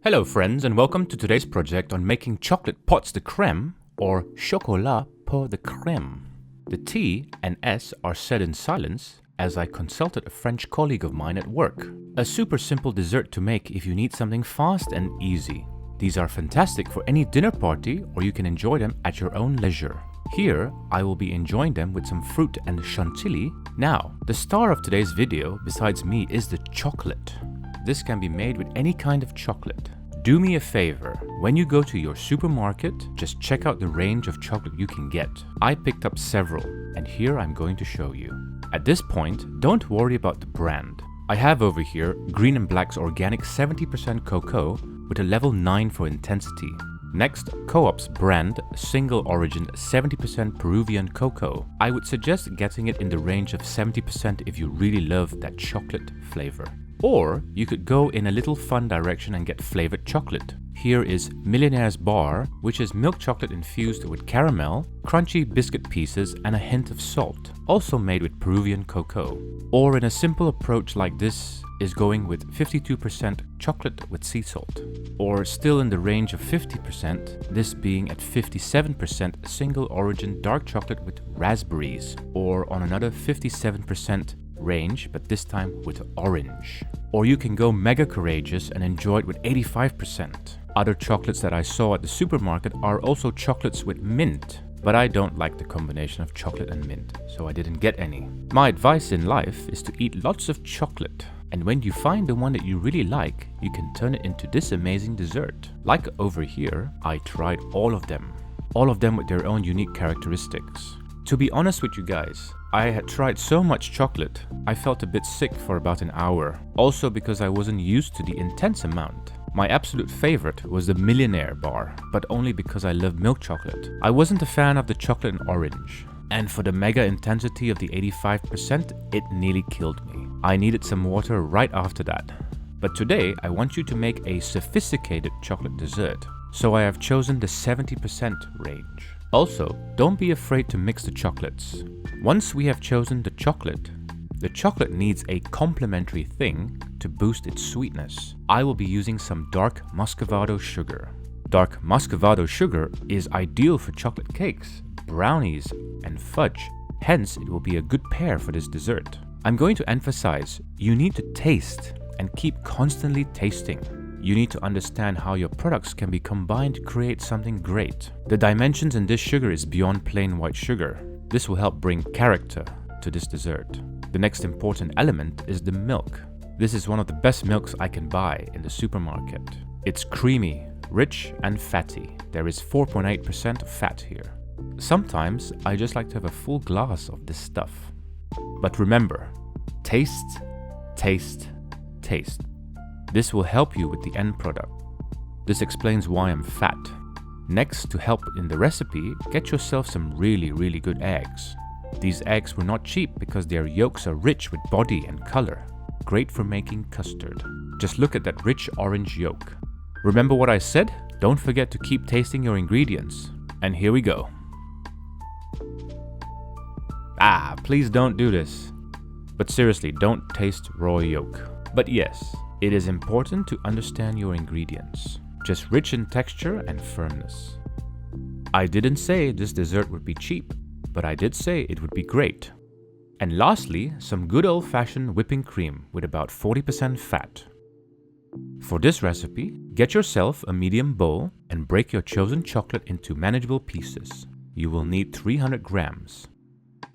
Hello friends, and welcome to today's project on making chocolate pots de crème, or chocolat pot de crème. The T and S are said in silence as I consulted a French colleague of mine at work. A super simple dessert to make if you need something fast and easy. These are fantastic for any dinner party, or you can enjoy them at your own leisure. Here, I will be enjoying them with some fruit and chantilly. Now, the star of today's video, besides me, is the chocolate. This can be made with any kind of chocolate. Do me a favor, when you go to your supermarket, just check out the range of chocolate you can get. I picked up several, and here I'm going to show you. At this point, don't worry about the brand. I have over here Green and Black's organic 70% cocoa with a level 9 for intensity. Next, Co-op's brand single origin 70% Peruvian cocoa. I would suggest getting it in the range of 70% if you really love that chocolate flavor. Or you could go in a little fun direction and get flavored chocolate. Here is Millionaire's Bar, which is milk chocolate infused with caramel, crunchy biscuit pieces and a hint of salt, also made with Peruvian cocoa. Or in a simple approach like this is going with 52% chocolate with sea salt. Or still in the range of 50%, this being at 57% single origin dark chocolate with raspberries. Or on another 57% range, but this time with orange. Or you can go mega courageous and enjoy it with 85%. Other chocolates that I saw at the supermarket are also chocolates with mint, but I don't like the combination of chocolate and mint, so I didn't get any. My advice in life is to eat lots of chocolate, and when you find the one that you really like, you can turn it into this amazing dessert. Like over here, I tried all of them with their own unique characteristics. To be honest with you guys, I had tried so much chocolate, I felt a bit sick for about an hour. Also because I wasn't used to the intense amount. My absolute favorite was the Millionaire Bar, but only because I love milk chocolate. I wasn't a fan of the chocolate and orange. And for the mega intensity of the 85%, it nearly killed me. I needed some water right after that. But today, I want you to make a sophisticated chocolate dessert. So I have chosen the 70% range. Also, don't be afraid to mix the chocolates. Once we have chosen the chocolate needs a complementary thing to boost its sweetness. I will be using some dark Muscovado sugar. Dark Muscovado sugar is ideal for chocolate cakes, brownies, and fudge. Hence, it will be a good pair for this dessert. I'm going to emphasize, you need to taste and keep constantly tasting. You need to understand how your products can be combined to create something great. The dimensions in this sugar is beyond plain white sugar. This will help bring character to this dessert. The next important element is the milk. This is one of the best milks I can buy in the supermarket. It's creamy, rich and fatty. There is 4.8% fat here. Sometimes I just like to have a full glass of this stuff. But remember, taste, taste, taste. This will help you with the end product. This explains why I'm fat. Next, to help in the recipe, get yourself some really good eggs. These eggs were not cheap because their yolks are rich with body and color. Great for making custard. Just look at that rich orange yolk. Remember what I said? Don't forget to keep tasting your ingredients. And here we go. Please don't do this. But seriously, don't taste raw yolk. But yes, it is important to understand your ingredients. Just rich in texture and firmness. I didn't say this dessert would be cheap, but I did say it would be great. And lastly, some good old-fashioned whipping cream with about 40% fat. For this recipe, get yourself a medium bowl and break your chosen chocolate into manageable pieces. You will need 300 grams.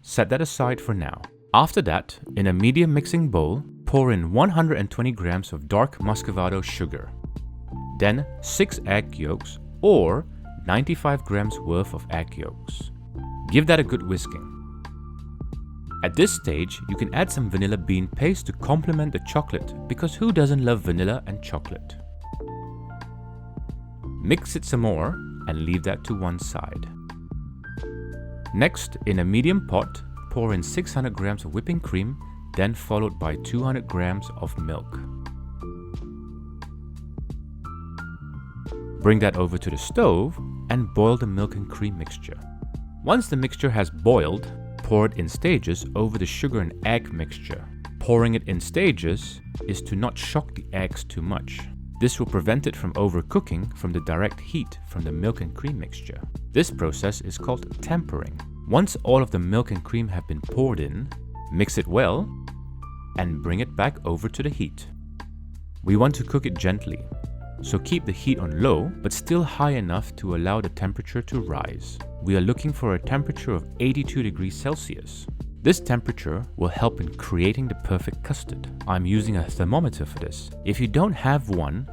Set that aside for now. After that, in a medium mixing bowl, pour in 120 grams of dark Muscovado sugar. Then 6 egg yolks or 95 grams worth of egg yolks. Give that a good whisking. At this stage, you can add some vanilla bean paste to complement the chocolate, because who doesn't love vanilla and chocolate? Mix it some more and leave that to one side. Next, in a medium pot, pour in 600 grams of whipping cream, then followed by 200 grams of milk. Bring that over to the stove and boil the milk and cream mixture. Once the mixture has boiled, pour it in stages over the sugar and egg mixture. Pouring it in stages is to not shock the eggs too much. This will prevent it from overcooking from the direct heat from the milk and cream mixture. This process is called tempering. Once all of the milk and cream have been poured in, mix it well and bring it back over to the heat. We want to cook it gently, so keep the heat on low but still high enough to allow the temperature to rise. We are looking for a temperature of 82 degrees Celsius. This temperature will help in creating the perfect custard. I'm using a thermometer for this. If you don't have one,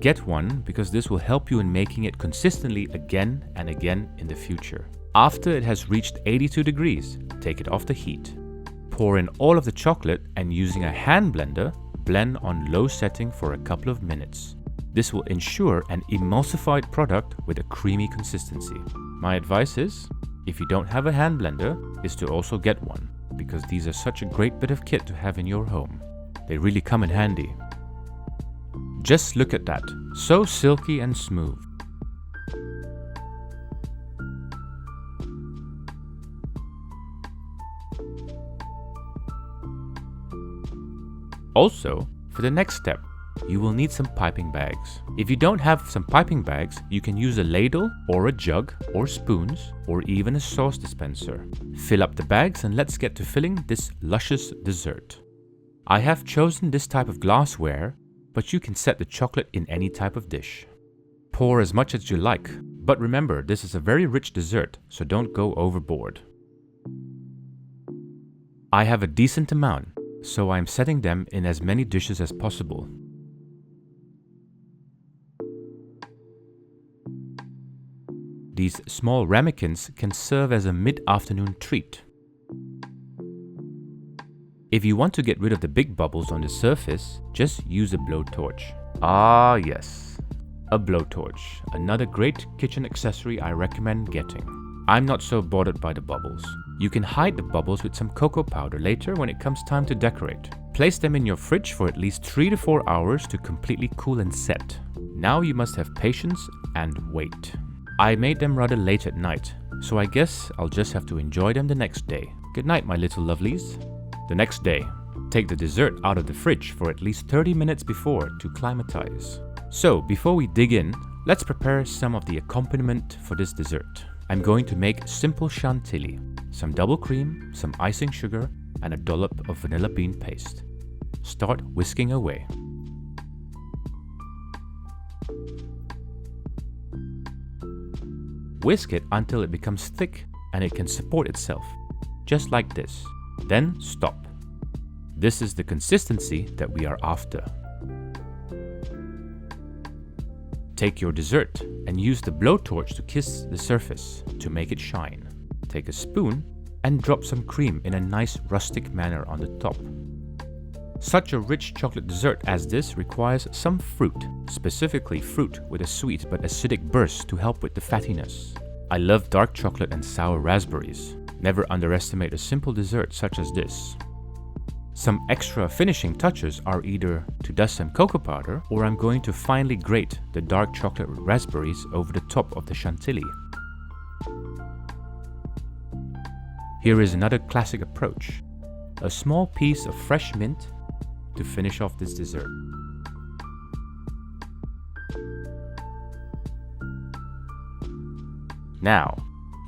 get one because this will help you in making it consistently again and again in the future. After it has reached 82 degrees, take it off the heat. Pour in all of the chocolate and using a hand blender, blend on low setting for a couple of minutes. This will ensure an emulsified product with a creamy consistency. My advice is, if you don't have a hand blender, is to also get one, because these are such a great bit of kit to have in your home. They really come in handy. Just look at that, so silky and smooth. Also, for the next step, you will need some piping bags. If you don't have some piping bags, you can use a ladle or a jug or spoons or even a sauce dispenser. Fill up the bags and let's get to filling this luscious dessert. I have chosen this type of glassware, but you can set the chocolate in any type of dish. Pour as much as you like, but remember this is a very rich dessert, so don't go overboard. I have a decent amount, so I'm setting them in as many dishes as possible. These small ramekins can serve as a mid-afternoon treat. If you want to get rid of the big bubbles on the surface, just use a blowtorch. Ah yes, a blowtorch, another great kitchen accessory I recommend getting. I'm not so bothered by the bubbles. You can hide the bubbles with some cocoa powder later when it comes time to decorate. Place them in your fridge for at least 3 to 4 hours to completely cool and set. Now you must have patience and wait. I made them rather late at night, so I guess I'll just have to enjoy them the next day. Good night, my little lovelies. The next day, take the dessert out of the fridge for at least 30 minutes before to climatize. So, before we dig in, let's prepare some of the accompaniment for this dessert. I'm going to make simple Chantilly, some double cream, some icing sugar, and a dollop of vanilla bean paste. Start whisking away. Whisk it until it becomes thick and it can support itself, just like this. Then stop. This is the consistency that we are after. Take your dessert and use the blowtorch to kiss the surface to make it shine. Take a spoon and drop some cream in a nice rustic manner on the top. Such a rich chocolate dessert as this requires some fruit, specifically fruit with a sweet but acidic burst to help with the fattiness. I love dark chocolate and sour raspberries. Never underestimate a simple dessert such as this. Some extra finishing touches are either to dust some cocoa powder, or I'm going to finely grate the dark chocolate with raspberries over the top of the Chantilly. Here is another classic approach. A small piece of fresh mint to finish off this dessert. Now,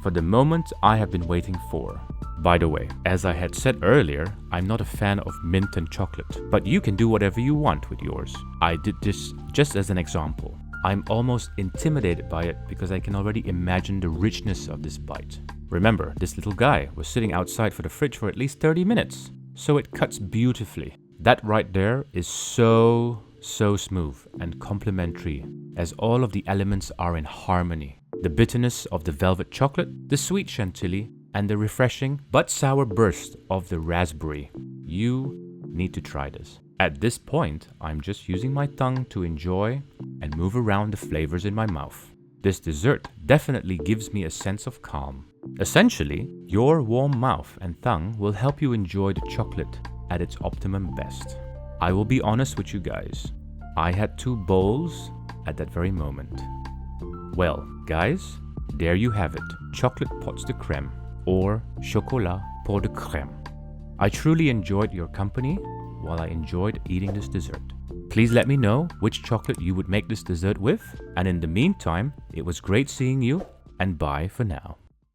for the moment I have been waiting for. By the way, as I had said earlier, I'm not a fan of mint and chocolate, but you can do whatever you want with yours. I did this just as an example. I'm almost intimidated by it because I can already imagine the richness of this bite. Remember, this little guy was sitting outside for the fridge for at least 30 minutes, so it cuts beautifully. That right there is so smooth and complementary, as all of the elements are in harmony. The bitterness of the velvet chocolate, the sweet Chantilly, and the refreshing but sour burst of the raspberry. You need to try this. At this point, I'm just using my tongue to enjoy and move around the flavors in my mouth. This dessert definitely gives me a sense of calm. Essentially, your warm mouth and tongue will help you enjoy the chocolate at its optimum best. I will be honest with you guys. I had 2 bowls at that very moment. Well, guys, there you have it. Chocolate pots de crème, or chocolat pot de crème. I truly enjoyed your company while I enjoyed eating this dessert. Please let me know which chocolate you would make this dessert with, and in the meantime, it was great seeing you, and bye for now.